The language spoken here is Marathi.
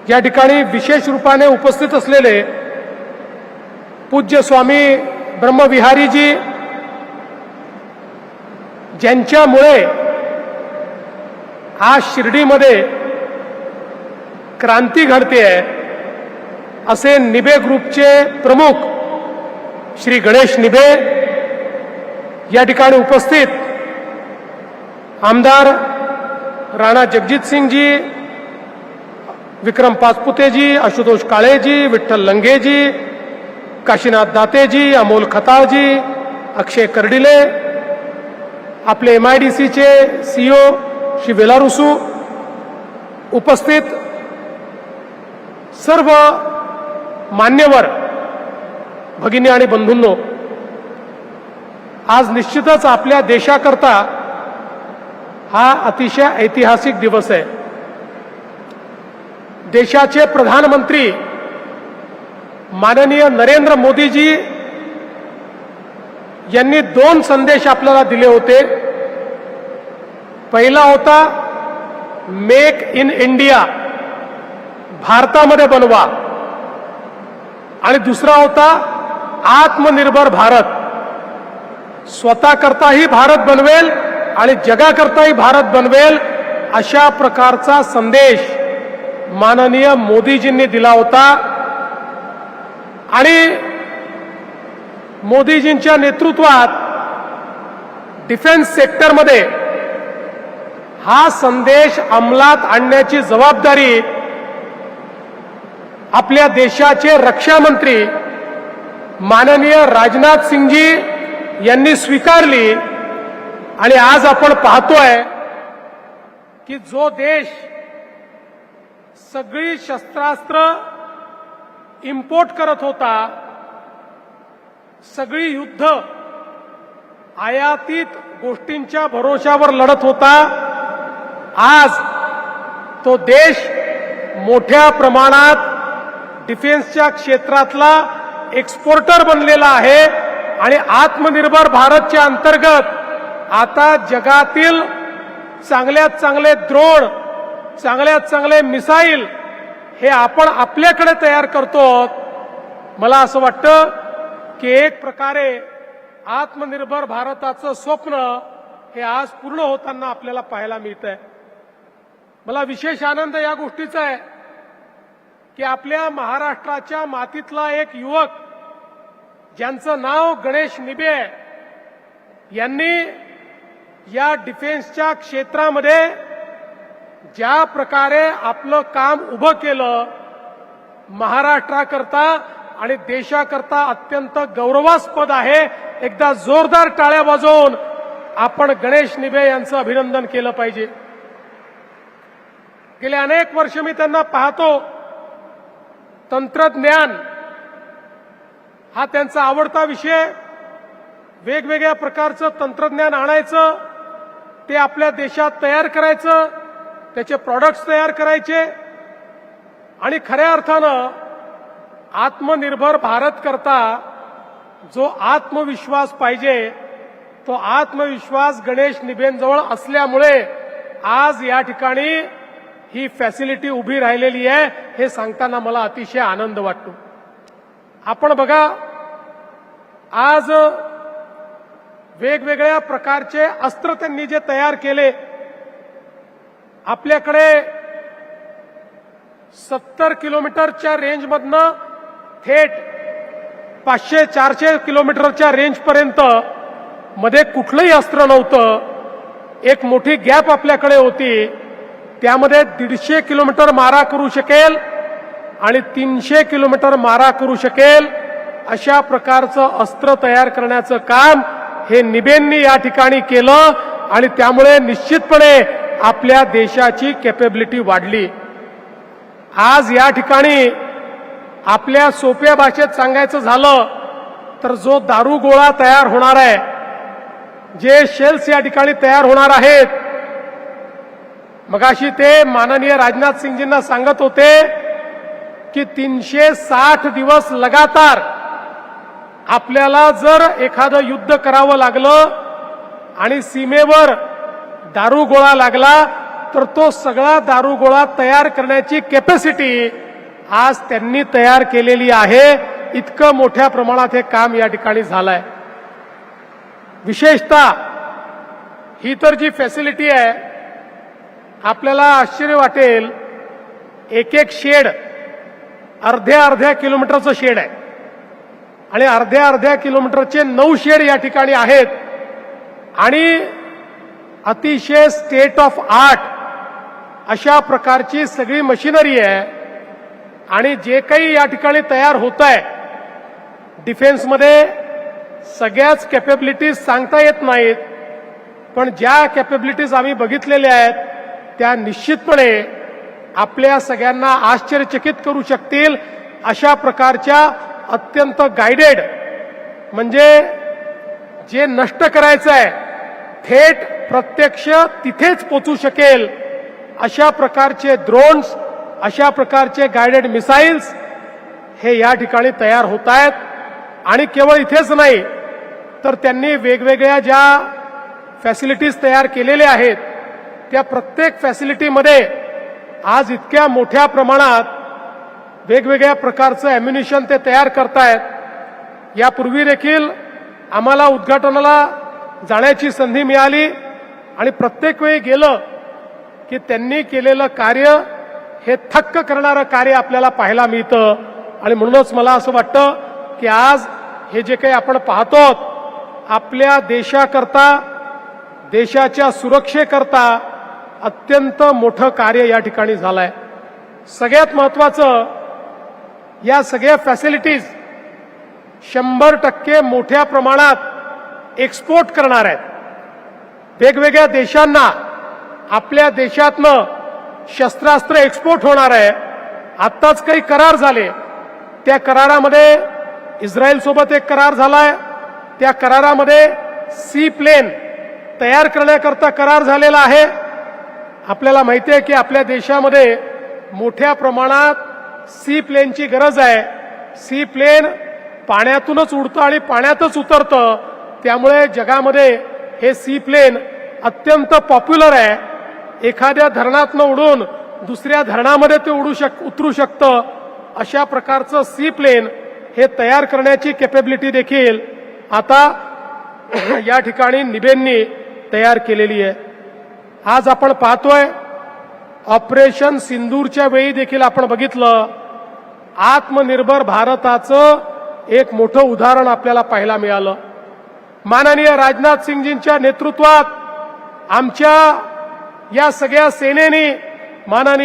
या ठिकाणी विशेष रूपाने उपस्थित असलेले पूज्य स्वामी ब्रह्मविहारीजी, ज्यांच्यामुळे आज शिर्डीमध्ये क्रांती घडते आहे, असे निबे ग्रुपचे प्रमुख श्री गणेश निबे या ठिकाणी उपस्थित, आमदार राणा जगजीत सिंगजी, विक्रम पाचपुतेजी, आशुतोष काळेजी, विठ्ठल लंगेजी, काशीनाथ दातेजी, अमोल खताळजी, अक्षय कर्डिले, आपले MIDCचे CEO श्री वेलारुसू, उपस्थित सर्व मान्यवर भगिनी आणि बंधूंनो, आज निश्चितच आपल्या देशाकरता हा अतिशय ऐतिहासिक दिवस आहे. देशाचे प्रधानमंत्री माननीय नरेंद्र मोदीजी यांनी 2 संदेश आपल्याला दिले होते. पहिला होता मेक इन इंडिया, भारतामध्ये बनवा, आणि दुसरा होता आत्मनिर्भर भारत, स्वतः करताही भारत बनवेल आणि जगाकरताही भारत बनवेल, अशा प्रकारचा संदेश माननीय मोदीजींनी दिला होता. आणि मोदीजींच्या नेतृत्वात डिफेन्स सेक्टरमध्ये हा संदेश अंमलात आणण्याची जबाबदारी आपल्या देशाचे रक्षा मंत्री माननीय राजनाथ सिंगजी यांनी स्वीकारली. आणि आज आपण पाहतोय की जो देश सगळी शस्त्रास्त्र इम्पोर्ट करत होता, सगळी युद्ध आयातीत गोष्टींच्या भरोशावर लढत होता, आज तो देश मोठ्या प्रमाणात डिफेन्सच्या क्षेत्रातला एक्सपोर्टर बनलेला आहे. आणि आत्मनिर्भर भारतच्या अंतर्गत आता जगातील चांगल्यात चांगले ड्रोन, चांगल्यात चांगले मिसाईल हे आपण आपल्याकडे तयार करतो. मला असं वाटतं की एक प्रकारे आत्मनिर्भर भारताचं स्वप्न हे आज पूर्ण होताना आपल्याला पाहायला मिळतंय. मला विशेष आनंद या गोष्टीचा आहे की आपल्या महाराष्ट्राच्या मातीतला एक युवक, ज्यांचं नाव गणेश निबे आहे, यांनी या डिफेन्सच्या क्षेत्रामध्ये ज्या प्रकारे आपलं काम उभं केलं, महाराष्ट्राकरता आणि देशाकरता अत्यंत गौरवास्पद आहे. एकदा जोरदार टाळ्या वाजवून आपण गणेश निबे यांचं अभिनंदन केलं पाहिजे. गेले अनेक वर्ष मी त्यांना पाहतो. तंत्रज्ञान हा त्यांचा आवडता विषय. वेगवेगळ्या प्रकारचं तंत्रज्ञान आणायचं, ते आपल्या देशात तयार करायचं, त्याचे प्रॉडक्ट्स तयार करायचे, आणि खऱ्या अर्थानं आत्मनिर्भर भारत करता जो आत्मविश्वास पाहिजे, तो आत्मविश्वास गणेश निबेंजवळ असल्यामुळे आज या ठिकाणी ही फॅसिलिटी उभी राहिलेली आहे. हे सांगताना मला अतिशय आनंद वाटतो. आपण बघा, आज वेगवेगळ्या प्रकारचे अस्त्र त्यांनी जे तयार केले, आपल्याकडे 70 किलोमीटरच्या रेंजमधनं थेट 500-400 किलोमीटरच्या रेंजपर्यंत मध्ये कुठलंही अस्त्र नव्हतं. एक मोठी गॅप आपल्याकडे होती, त्यामध्ये 150 किलोमीटर मारा करू शकेल आणि 300 किलोमीटर मारा करू शकेल अशा प्रकारचं अस्त्र तयार करण्याचं काम हे निबेंनी या ठिकाणी केलं. आणि त्यामुळे निश्चितपणे आपल्या देशाची कॅपेबिलिटी वाढली. आज या ठिकाणी आपल्या सोप्या भाषेत सांगायचं झालं तर जो दारुगोळा तयार होणार आहे, जे शेल्स या ठिकाणी तयार होणार आहेत, मगाशी ते माननीय राजनाथ सिंगजींना सांगत होते की 360 दिवस लगातार आपल्याला जर एखादं युद्ध करावं लागलं आणि सीमेवर दारुगोळा लागला तर तो सगळा दारुगोळा तयार करण्याची कॅपॅसिटी आज त्यांनी तयार केलेली आहे. इतकं मोठ्या प्रमाणात हे काम या ठिकाणी झालंय. विशेषतः ही तर जी फॅसिलिटी आहे, आपल्याला आश्चर्य वाटेल, एक एक शेड अर्ध्या किलोमीटरचं शेड आहे आणि अर्ध्या किलोमीटरचे 9 शेड या ठिकाणी आहेत आणि अतिशय स्टेट ऑफ आर्ट अशा प्रकारची सगळी मशिनरी आहे. आणि जे काही या ठिकाणी तयार होत आहे, डिफेन्समध्ये सगळ्याच कॅपेबिलिटीज सांगता येत नाहीत, पण ज्या कॅपेबिलिटीज आम्ही बघितलेल्या आहेत त्या निश्चितपणे आपल्या सगळ्यांना आश्चर्यचकित करू शकतील. अशा प्रकारच्या अत्यंत गाइडेड, म्हणजे जे नष्ट करायचं आहे थेट प्रत्यक्ष तिथेच पोचू शकेल अशा प्रकारचे ड्रोन्स, अशा प्रकारचे गाइडेड मिसाइल्स हे या ठिकाणी तयार होत आहेत. आणि केवळ इथेच नाही तर त्यांनी वेगवेगळ्या ज्या फॅसिलिटीज तयार केलेल्या आहेत त्या प्रत्येक फॅसिलिटीमध्ये आज इतक्या मोठ्या प्रमाणात वेगवेगळ्या प्रकारचं अॅम्युनिशन ते तयार करतायत. यापूर्वी देखील आम्हाला उद्घाटनाला जाण्याची संधी मिळाली आणि प्रत्येक वेळी गेलं की त्यांनी केलेलं कार्य हे थक्क करणारं कार्य आपल्याला पाहायला मिळतं. आणि म्हणूनच मला असं वाटतं की आज हे जे काही आपण पाहतो आपल्या देशाकरता, देशाच्या सुरक्षेकरता अत्यंत मोठं कार्य या ठिकाणी झालंय. सगळ्यात महत्वाचं, या सगळ्या फॅसिलिटीज 100% मोठ्या प्रमाणात एक्सपोर्ट करणार आहेत. वेगवेगळ्या देशांना आपल्या देशातनं शस्त्रास्त्र एक्सपोर्ट होणार आहे. आत्ताच काही करार झाले, त्या करारामध्ये इस्रायल सोबत एक करार झालाय, त्या करारामध्ये सी प्लेन तयार करण्याकरता करार झालेला आहे. आपल्याला माहिती आहे की आपल्या देशामध्ये मोठ्या प्रमाणात सी प्लेनची गरज आहे. सी प्लेन पाण्यातूनच उडतं आणि पाण्यातच उतरतं, त्यामुळे जगामध्ये हे सी प्लेन अत्यंत पॉप्युलर आहे. एखाद्या धरणातनं उडून दुसऱ्या धरणामध्ये ते उतरू शकतं. अशा प्रकारचं सी प्लेन हे तयार करण्याची कॅपेबिलिटी देखील आता या ठिकाणी निबेंनी तयार केलेली आहे. आज आपण पाहतोय ऑपरेशन सिंदूरच्या वेळी देखील आपण बघितलं, आत्मनिर्भर भारताचं एक मोठं उदाहरण आपल्याला पाहायला मिळालं. माननीय राजनाथ सिंगजींच्या नेतृत्वात आमच्या या सगळ्या सेनेनी माननीय